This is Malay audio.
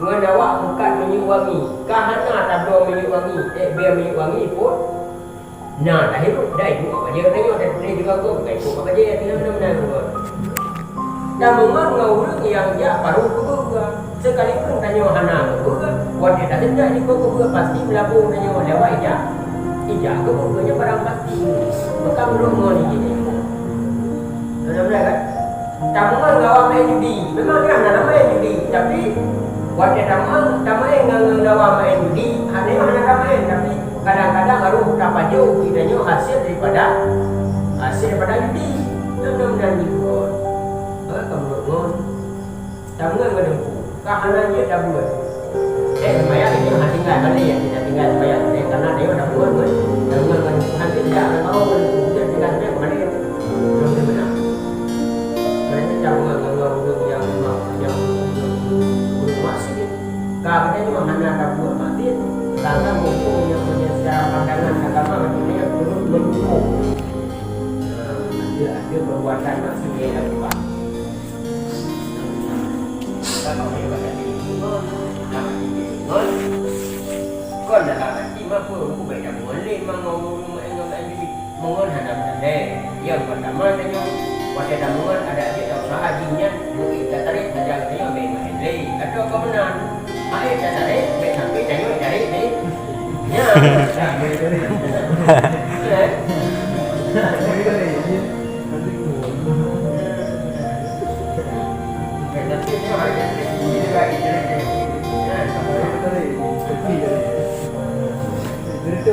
Mendawa bukan minyak wangi. Kahana tak ada minyak wangi. Biar minyak wangi pun. Nah, dah hidup dah itu. Dia tengok dia juga kau bukan ikut apa dia tinggal benar-benar juga. Dan mengenal orang yang dia baru juga. Sekalipun tanya hana juga. Wadah dah sedar ni kau juga pasti melabur tanya lewat ijak. Ijak kau bukannya barang pasti. Maka belum mengenal ini. Benar-benar kan? Tamungan ngawak main judi. Memang dia hana main judi. Tapi wadah tamungan ngawak main judi. Hana main. Tapi kadang-kadang harus dapat jauh. Kiranya hasil daripada judi. Benar-benar juga. Kamu ngon. Tamungan ngedengku. Kahana dia dah buat. Semayang ini yang tinggal kali ya. Tidak tinggal semayang. Karena dia dah buat. Tamungan ngedengku. Nanti tidak ada tahu ngedengku. Dia tinggal semayang kemana ya. Belum benar. Tamungan yang masih karena cuma hanya ada buat mati karena mungkin yang secara pandangan agama maksudnya belum mendukung ada perbuatan masih dia lupa kalau dia pada diri kon dalam hati mampu aku baca boleh mengomong mengon hadap yang pertama tanya pada tamungan ada adik usaha jinnya mungkin tak tarik saja katanya main lagi atau kau benar air tak tarik baik sampai tanya tarik ni ya Itu